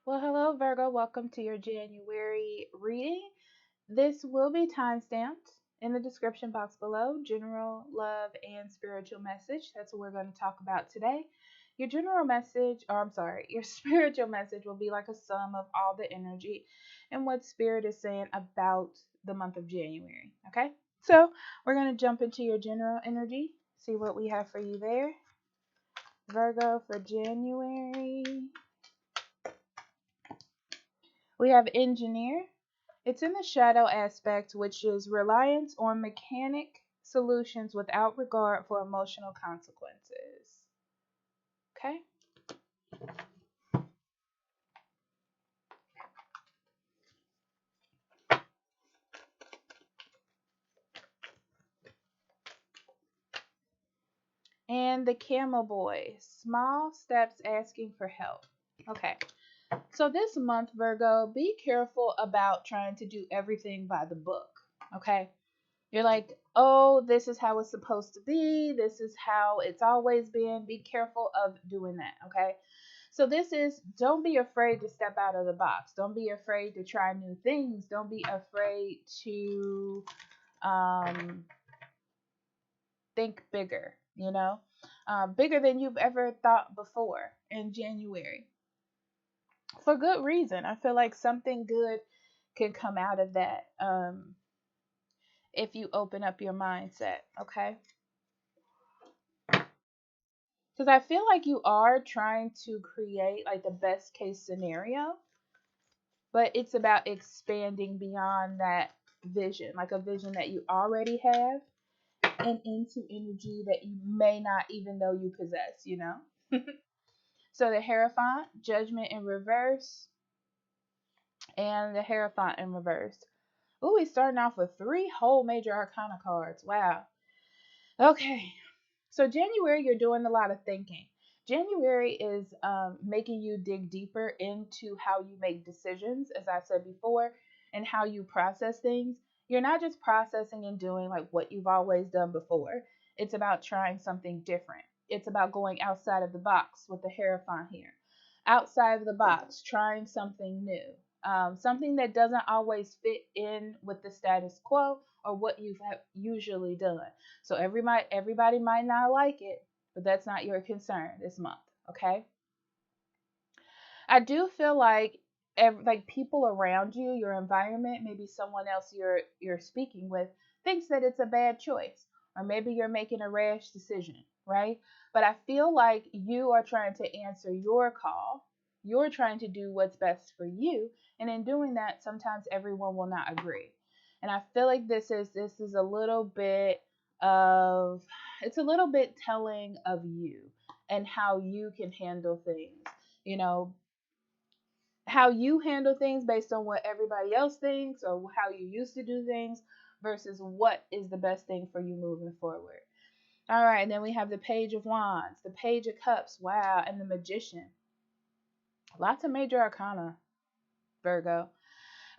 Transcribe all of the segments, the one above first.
Well, hello, Virgo. Welcome to your January reading. This will be time stamped in the description box below. General, love, and spiritual message. That's what we're going to talk about today. Your general message, or I'm sorry, your spiritual message will be like a sum of all the energy and what spirit is saying about the month of January. Okay? So we're going to jump into your general energy, see what we have for you there. Virgo for January. We have engineer. It's in the shadow aspect, which is reliance on mechanic solutions without regard for emotional consequences. Okay? And the camel boy, small steps asking for help. Okay. So this month, Virgo, be careful about trying to do everything by the book. Okay? You're like, oh, this is how it's supposed to be. This is how it's always been. Be careful of doing that. Okay? So this is, don't be afraid to step out of the box. Don't be afraid to try new things. Don't be afraid to um, think bigger, bigger than you've ever thought before in January. For good reason. I feel like something good can come out of that if you open up your mindset, okay? Because I feel like you are trying to create like the best case scenario, but it's about expanding beyond that vision, like a vision that you already have, and into energy that you may not even know you possess. So the Hierophant, Judgment in reverse, and the Hierophant in reverse. Ooh, he's starting off with three whole major arcana cards. Wow. Okay. So January, you're doing a lot of thinking. January is making you dig deeper into how you make decisions, as I said before, and how you process things. You're not just processing and doing like what you've always done before. It's about trying something different. It's about going outside of the box with the Hierophant here. Outside of the box, trying something new. Something that doesn't always fit in with the status quo or what you've usually done. So everybody might not like it, but that's not your concern this month, okay? I do feel like like people around you, your environment, maybe someone else you're speaking with thinks that it's a bad choice, or maybe you're making a rash decision, right? But I feel like you are trying to answer your call. You're trying to do what's best for you, and in doing that, sometimes everyone will not agree. And I feel like this is a little bit of it's a little bit telling of you and how you can handle things. You know, how you handle things based on what everybody else thinks or how you used to do things versus what is the best thing for you moving forward. All right, and then we have the Page of Wands, the Page of Cups, wow, and the Magician. Lots of major arcana, Virgo.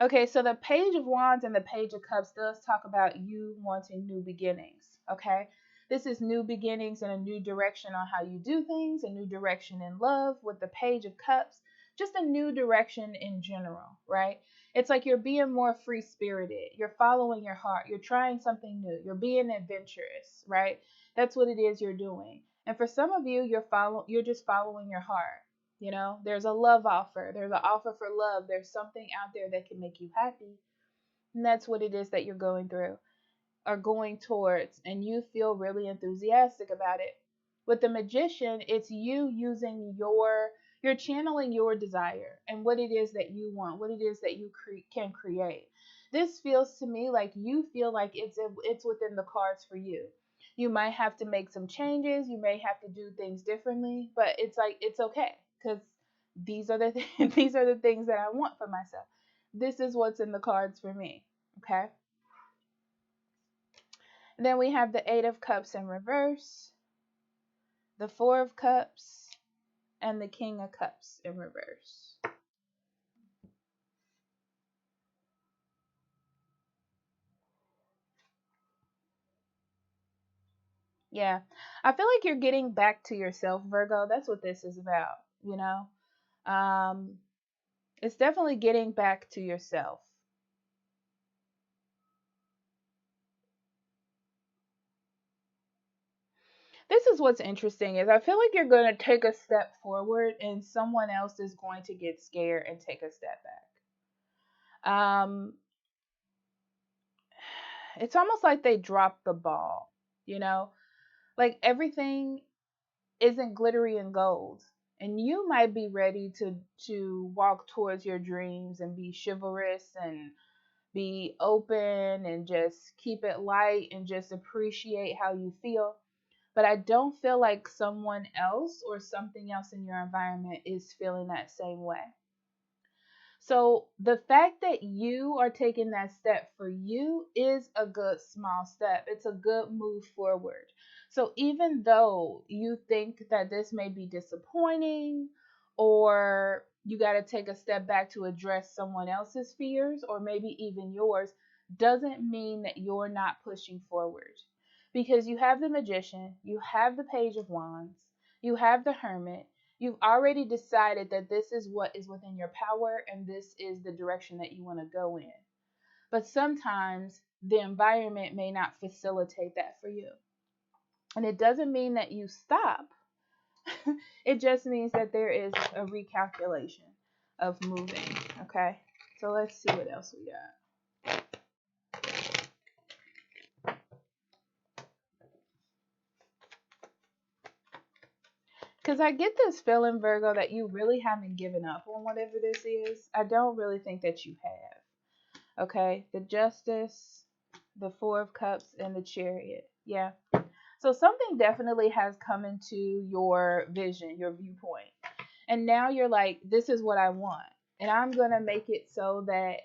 Okay, so the Page of Wands and the Page of Cups does talk about you wanting new beginnings, okay? This is new beginnings and a new direction on how you do things, a new direction in love with the Page of Cups, just a new direction in general, right? It's like you're being more free spirited. You're following your heart. You're trying something new. You're being adventurous, right? That's what it is you're doing. And for some of you, you're just following your heart. There's a love offer. There's an offer for love. There's something out there that can make you happy. And that's what it is that you're going through or going towards. And you feel really enthusiastic about it. With the Magician, it's you using you're channeling your desire and what it is that you want, what it is that you can create. This feels to me like you feel like it's within the cards for you. You might have to make some changes, you may have to do things differently, but it's like it's okay because these are the these are the things that I want for myself. This is what's in the cards for me. Okay. And then we have the Eight of Cups in reverse, the Four of Cups, and the King of Cups in reverse. Yeah. I feel like you're getting back to yourself, Virgo. That's what this is about, you know? Um, It's definitely getting back to yourself. This is what's interesting is I feel like you're going to take a step forward and someone else is going to get scared and take a step back. It's almost like they dropped the ball, you know? Like everything isn't glittery and gold. And you might be ready to walk towards your dreams and be chivalrous and be open and just keep it light and just appreciate how you feel. But I don't feel like someone else or something else in your environment is feeling that same way. So the fact that you are taking that step for you is a good small step. It's a good move forward. So even though you think that this may be disappointing or you got to take a step back to address someone else's fears or maybe even yours, doesn't mean that you're not pushing forward. Because you have the magician, you have the page of wands, you have the hermit, you've already decided that this is what is within your power and this is the direction that you want to go in. But sometimes the environment may not facilitate that for you. And it doesn't mean that you stop, it just means that there is a recalculation of moving. Okay, so let's see what else we got. Because I get this feeling, Virgo, that you really haven't given up on whatever this is. I don't really think that you have. Okay, the Justice, the Four of Cups, and the Chariot. Yeah. So something definitely has come into your vision, your viewpoint. And now you're like, this is what I want. And I'm going to make it so that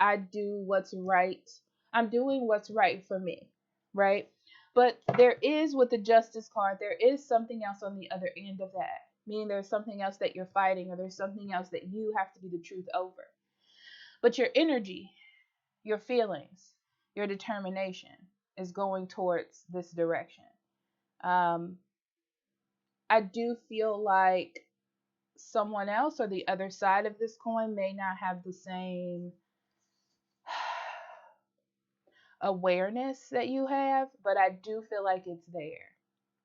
I do what's right. I'm doing what's right for me. Right. But there is, with the Justice card, there is something else on the other end of that. Meaning there's something else that you're fighting, or there's something else that you have to be the truth over. But your energy, your feelings, your determination is going towards this direction. Um, I do feel like someone else or the other side of this coin may not have the same awareness that you have, but I do feel like it's there.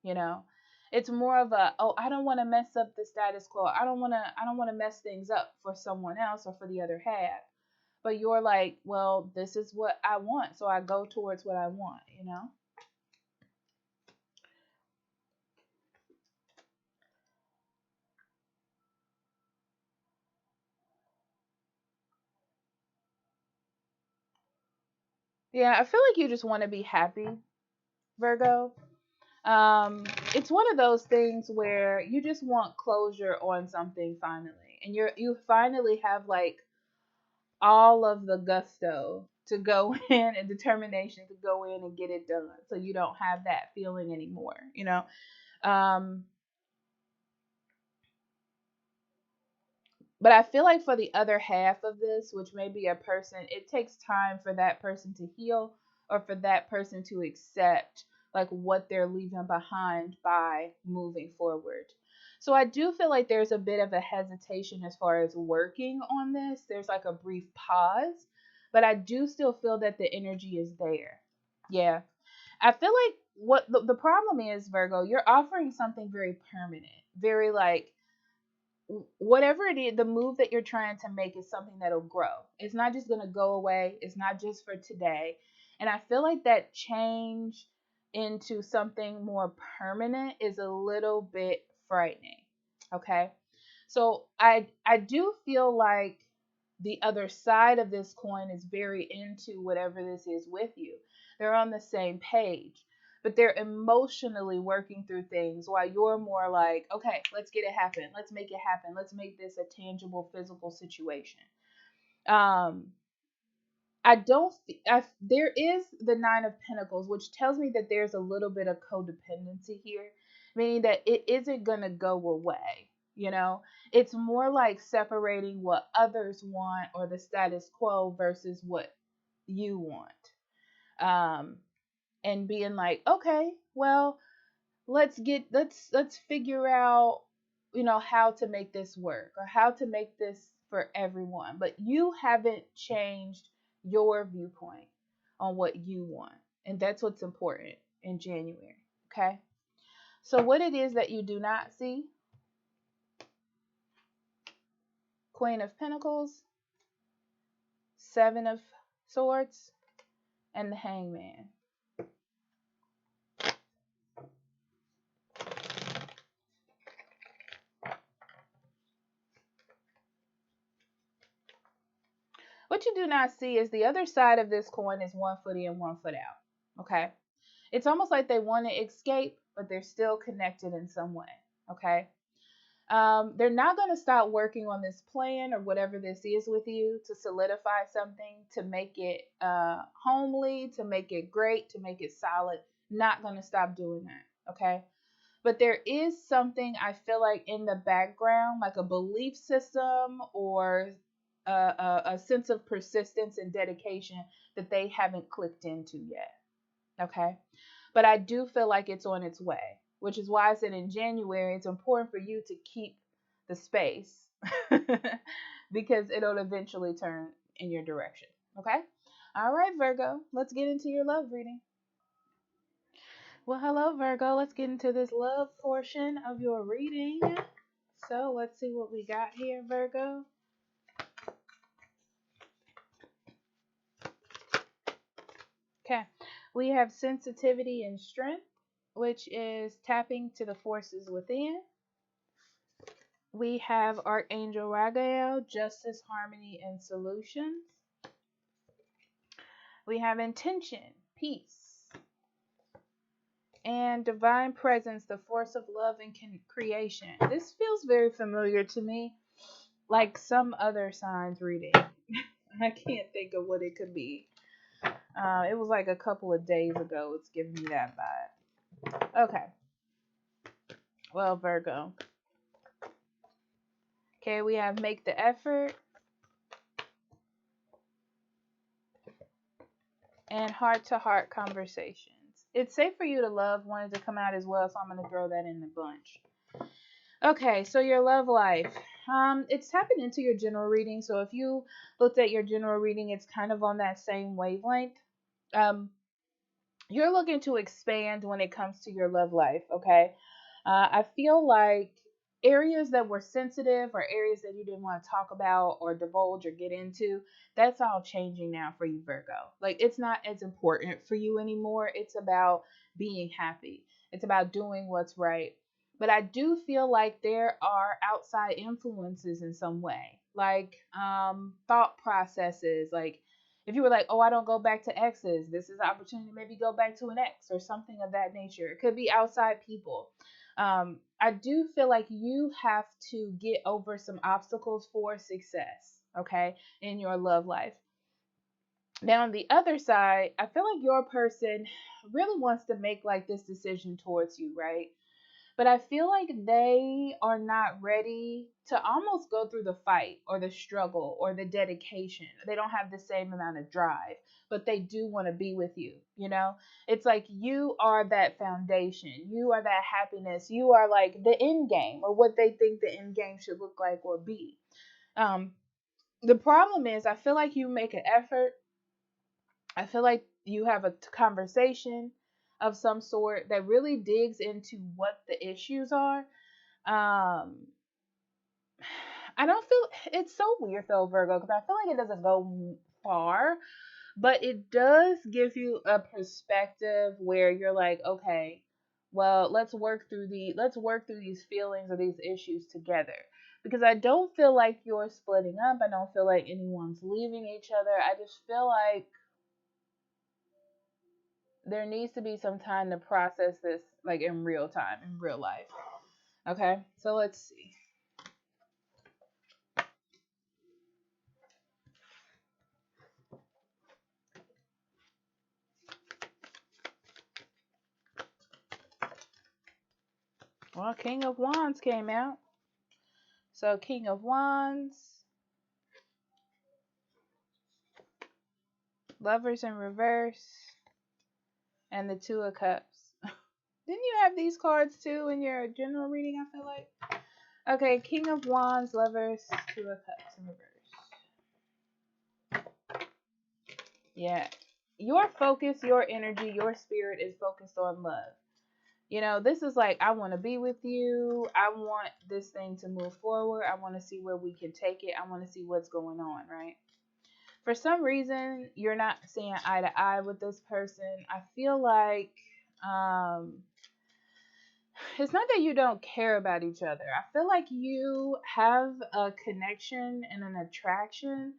You know, it's more of a, oh, I don't want to mess up the status quo. I don't want to mess things up for someone else or for the other half. But you're like, well, this is what I want, so I go towards what I want, you know? Yeah, I feel like you just want to be happy, Virgo. It's one of those things where you just want closure on something finally, and you finally have like all of the gusto to go in and determination to go in and get it done, so you don't have that feeling anymore, you know. Um, But I feel like for the other half of this, which may be a person, it takes time for that person to heal or for that person to accept like what they're leaving behind by moving forward. So I do feel like there's a bit of a hesitation as far as working on this. There's like a brief pause, but I do still feel that the energy is there. Yeah. I feel like what the problem is, Virgo, you're offering something very permanent, very like whatever it is, the move that you're trying to make is something that'll grow. It's not just going to go away. It's not just for today. And I feel like that change into something more permanent is a little bit frightening. Okay? So I do feel like the other side of this coin is very into whatever this is with you. They're on the same page, but they're emotionally working through things while you're more like, okay, let's get it happen. Let's make it happen. Let's make this a tangible physical situation. Um, I don't. There is the Nine of Pentacles, which tells me that there's a little bit of codependency here, meaning that it isn't gonna go away. You know, it's more like separating what others want or the status quo versus what you want. Um, and being like, okay, well, let's figure out. how to make this work or how to make this for everyone, but you haven't changed your viewpoint on what you want. And that's what's important in January. Okay. So, what it is that you do not see: Queen of Pentacles, Seven of Swords, and the Hangman. What you do not see is the other side of this coin is one foot in, one foot out. Okay. It's almost like they want to escape, but they're still connected in some way. Okay. They're not going to stop working on this plan or whatever this is with you to solidify something, to make it homely, to make it great, to make it solid. Not going to stop doing that. Okay. But there is something I feel like in the background, like a belief system or a sense of persistence and dedication that they haven't clicked into yet. Okay. But I do feel like it's on its way, which is why I said in January, it's important for you to keep the space because it'll eventually turn in your direction. Okay. All right, Virgo, let's get into your love reading. Well, hello, Virgo. Let's get into this love portion of your reading. So let's see what we got here, Virgo. Okay. We have sensitivity and strength, which is tapping to the forces within. We have Archangel Raphael, justice, harmony, and solutions. We have intention, peace. And divine presence, the force of love and creation. This feels very familiar to me, like some other signs reading. I can't think of what it could be. It was like a couple of days ago. It's giving me that vibe. Okay. Well, Virgo. Okay, we have make the effort. And heart-to-heart conversations. It's safe for you to love wanted to come out as well, so I'm going to throw that in the bunch. Okay, so your love life. It's tapping into your general reading. So if you looked at your general reading, it's kind of on that same wavelength. You're looking to expand when it comes to your love life, okay? I feel like areas that were sensitive or areas that you didn't want to talk about or divulge or get into, that's all changing now for you, Virgo. Like, it's not as important for you anymore. It's about being happy. It's about doing what's right. But I do feel like there are outside influences in some way, like thought processes, like if you were like, oh, I don't go back to exes, this is an opportunity to maybe go back to an ex or something of that nature. It could be outside people. I do feel like you have to get over some obstacles for success, okay, in your love life. Now, on the other side, I feel like your person really wants to make like this decision towards you, right? But I feel like they are not ready to almost go through the fight or the struggle or the dedication. They don't have the same amount of drive, but they do want to be with you. It's like you are that foundation. You are that happiness. You are like the end game or what they think the end game should look like or be. The problem is, I feel like you make an effort. I feel like you have a conversation of some sort that really digs into what the issues are. I don't feel it's so weird though, Virgo, because I feel like it doesn't go far, but it does give you a perspective where you're like, okay, well, let's work through these feelings or these issues together. Because I don't feel like you're splitting up. I don't feel like anyone's leaving each other. I just feel like there needs to be some time to process this, like in real time, in real life. Okay, so let's see. Well, King of Wands came out. So King of Wands, Lovers in reverse, and the Two of Cups. Didn't you have these cards too in your general reading, I feel like? Okay, King of Wands, Lovers, Two of Cups in reverse. Yeah. Your focus, your energy, your spirit is focused on love. You know, this is like, I want to be with you. I want this thing to move forward. I want to see where we can take it. I want to see what's going on, right? For some reason, you're not seeing eye to eye with this person. I feel like it's not that you don't care about each other. I feel like you have a connection and an attraction.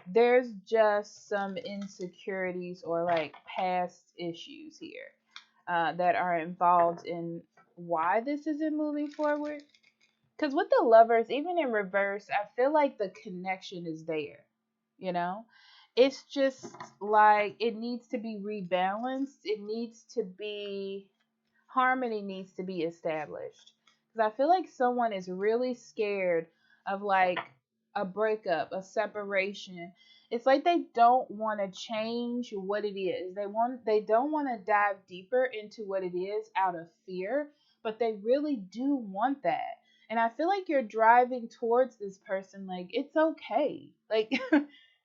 There's just some insecurities or like past issues here that are involved in why this isn't moving forward. Because with the lovers, even in reverse, I feel like the connection is there. You know, it's just like it needs to be rebalanced. It needs to be harmony needs to be established. Because I feel like someone is really scared of like a breakup, a separation. It's like they don't want to change what it is. They don't want to dive deeper into what it is out of fear, but they really do want that. And I feel like you're driving towards this person like it's okay. Like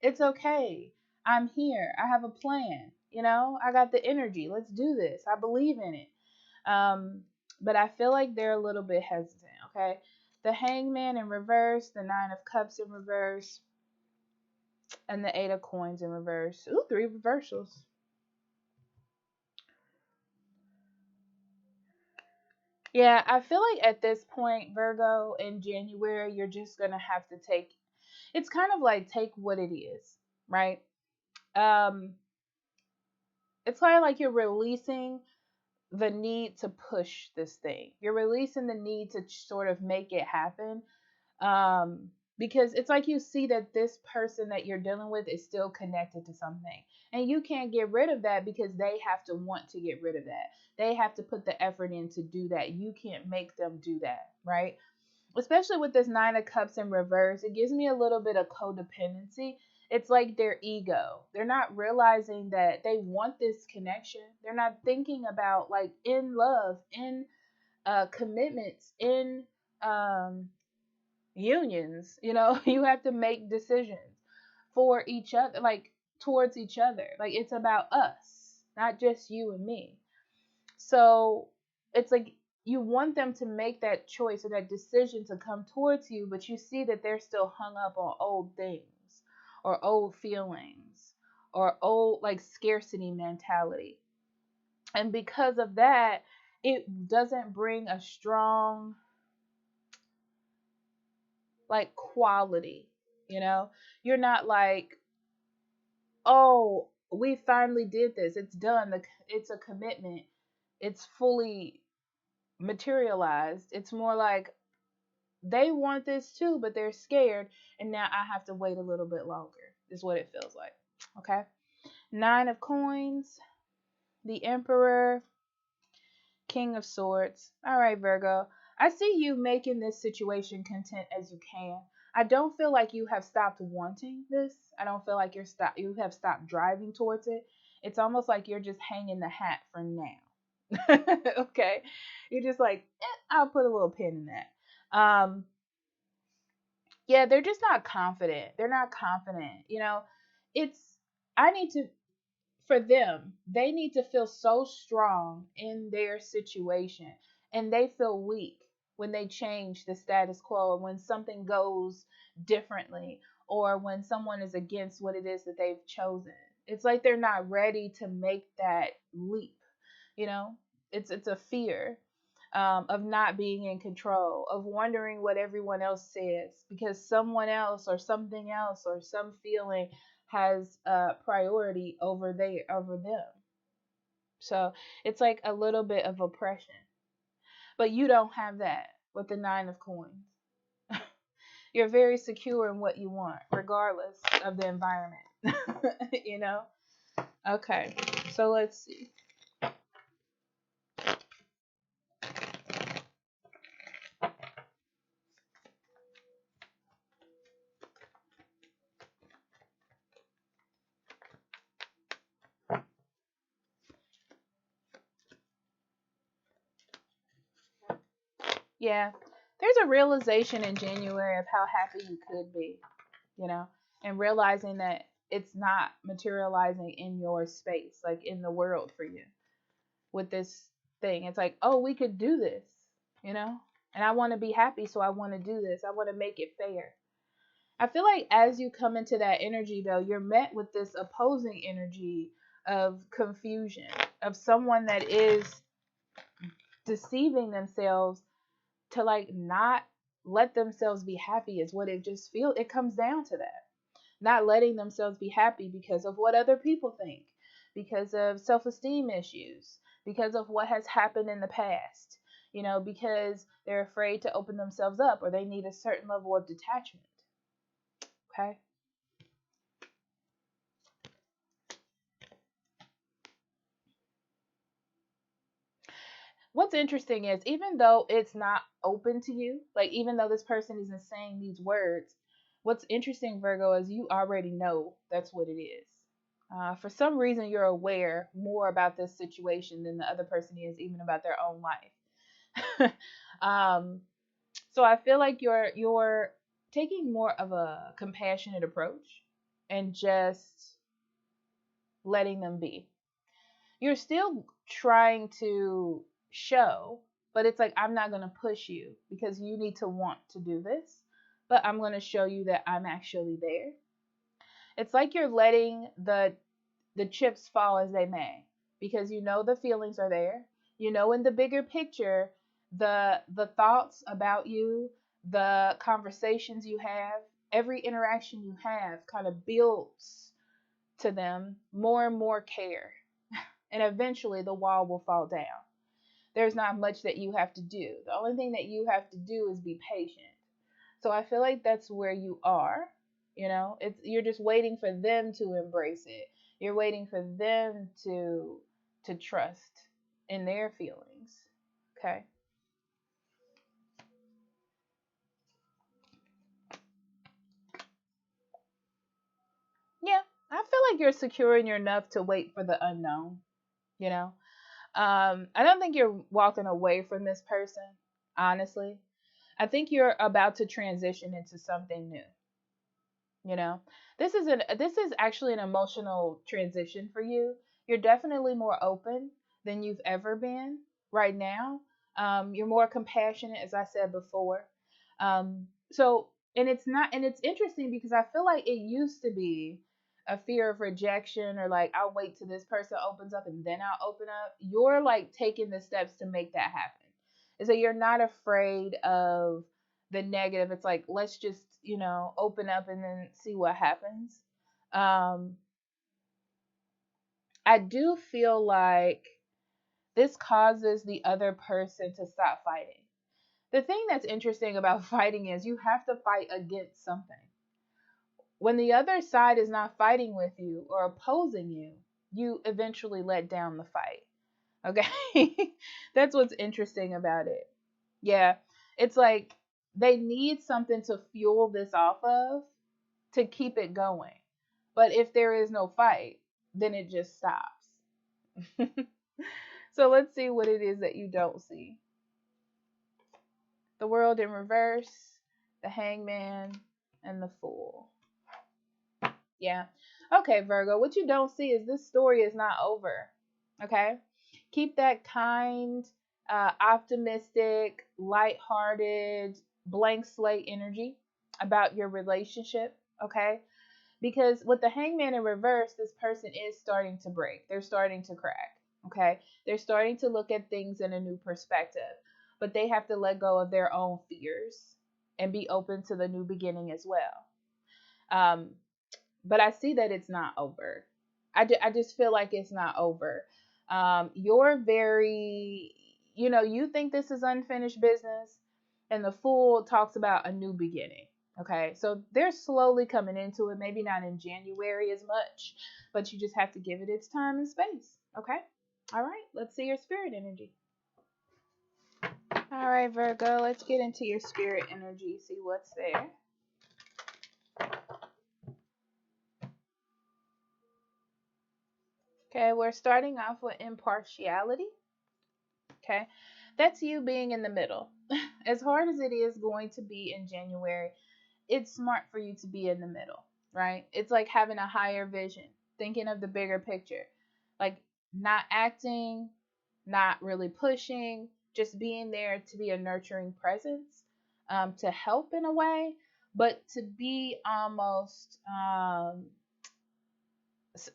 it's okay. I'm here. I have a plan. You know, I got the energy. Let's do this. I believe in it. Um, but I feel like they're a little bit hesitant, okay? The Hangman in reverse, the Nine of Cups in reverse, and the Eight of Coins in reverse. Ooh, three reversals. Yeah, I feel like at this point, Virgo, in January, you're just going to have to take, it's kind of like take what it is, right? Um, it's kind of like you're releasing the need to push this thing. You're releasing the need to sort of make it happen. Because it's like you see that this person that you're dealing with is still connected to something, and you can't get rid of that because they have to want to get rid of that. They have to put the effort in to do that. You can't make them do that, right? Especially with this Nine of Cups in reverse, it gives me a little bit of codependency. It's like their ego. They're not realizing that they want this connection. They're not thinking about like in love, in commitments, in um unions. You know, you have to make decisions for each other, like towards each other. Like it's about us, not just you and me. So it's like you want them to make that choice or that decision to come towards you, but you see that they're still hung up on old things or old feelings or old like scarcity mentality. And because of that, it doesn't bring a strong like quality, you know? You're not like, "Oh, we finally did this. It's done. It's a commitment. It's fully materialized." It's more like they want this too, but they're scared, and now I have to wait a little bit longer. Is what it feels like. Okay? 9 of Coins, the Emperor, King of Swords. All right, Virgo. I see you making this situation content as you can. I don't feel like you have stopped wanting this. I don't feel like you have stopped driving towards it. It's almost like you're just hanging the hat for now. Okay. You're just like, I'll put a little pin in that. Yeah, they're just not confident. They're not confident. You know, it's I need to for them, they need to feel so strong in their situation, and they feel weak when they change the status quo, or when something goes differently, or when someone is against what it is that they've chosen. It's like they're not ready to make that leap. You know, it's a fear of not being in control, of wondering what everyone else says because someone else or something else or some feeling has priority over them. So it's like a little bit of oppression, but you don't have that with the 9 of Coins. You're very secure in what you want, regardless of the environment. You know. Okay, so let's see. Yeah. there's a realization in January of how happy you could be, you know, and realizing that it's not materializing in your space, like in the world for you with this thing. It's like, oh, we could do this, you know, and I want to be happy, so I want to do this. I want to make it fair. I feel like as you come into that energy, though, you're met with this opposing energy of confusion, of someone that is deceiving themselves to like not let themselves be happy is what it just feels. It comes down to that. Not letting themselves be happy because of what other people think, because of self-esteem issues, because of what has happened in the past, you know, because they're afraid to open themselves up or they need a certain level of detachment. Okay? What's interesting is even though it's not open to you, like even though this person isn't saying these words, what's interesting, Virgo, is you already know that's what it is. For some reason, you're aware more about this situation than the other person is, even about their own life. um, so I feel like you're taking more of a compassionate approach and just letting them be. You're still trying to show, but it's like I'm not going to push you because you need to want to do this, but I'm going to show you that I'm actually there. It's like you're letting the chips fall as they may because you know the feelings are there. You know in the bigger picture the thoughts about you, the conversations you have, every interaction you have kind of builds to them more and more care. And eventually the wall will fall down. There's not much that you have to do. The only thing that you have to do is be patient. So I feel like that's where you are. You know, it's you're just waiting for them to embrace it. You're waiting for them to trust in their feelings. Okay? Yeah. I feel like you're secure in your enough to wait for the unknown, you know? I don't think you're walking away from this person, honestly. I think you're about to transition into something new. You know, this is actually an emotional transition for you. You're definitely more open than you've ever been right now. You're more compassionate, as I said before. So, and it's not, and it's interesting because I feel like it used to be a fear of rejection or like I'll wait till this person opens up and then I'll open up. You're like taking the steps to make that happen. And so you're not afraid of the negative. It's like let's just, you know, open up and then see what happens. um I do feel like this causes the other person to stop fighting. The thing that's interesting about fighting is you have to fight against something. When the other side is not fighting with you or opposing you, you eventually let down the fight. Okay? That's what's interesting about it. Yeah. It's like they need something to fuel this off of to keep it going. But if there is no fight, then it just stops. So let's see what it is that you don't see. The world in reverse, the hangman, and the fool. Yeah. Okay, Virgo, what you don't see is this story is not over. Okay? Keep that kind, optimistic, lighthearted, blank slate energy about your relationship. Okay? Because with the hangman in reverse, this person is starting to break. They're starting to crack. Okay? They're starting to look at things in a new perspective. But they have to let go of their own fears and be open to the new beginning as well. Um, but I see that it's not over. I just feel like it's not over. You're very, you know, you think this is unfinished business, and the fool talks about a new beginning. Okay, so they're slowly coming into it, maybe not in January as much, but you just have to give it its time and space. Okay, all right, let's see your spirit energy. All right, Virgo, let's get into your spirit energy, see what's there. Okay, we're starting off with impartiality. Okay, That's you being in the middle. As hard as it is going to be in January, it's smart for you to be in the middle, right? It's like having a higher vision, thinking of the bigger picture, like not acting, not really pushing, just being there to be a nurturing presence, to help in a way, but to be almost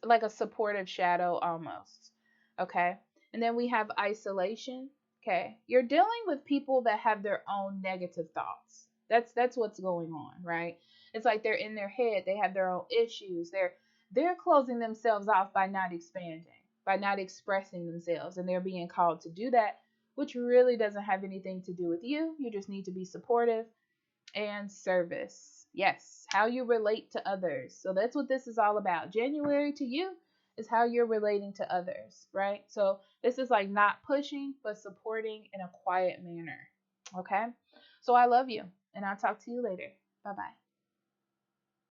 like a supportive shadow almost. Okay. And then we have isolation. Okay. You're dealing with people that have their own negative thoughts. That's what's going on, right? It's like they're in their head, they have their own issues. They're closing themselves off by not expanding, by not expressing themselves, and they're being called to do that, which really doesn't have anything to do with you. You just need to be supportive and service. Yes, how you relate to others. So that's what this is all about. January to you is how you're relating to others, right? So this is like not pushing, but supporting in a quiet manner. Okay? So I love you, and I'll talk to you later. Bye bye.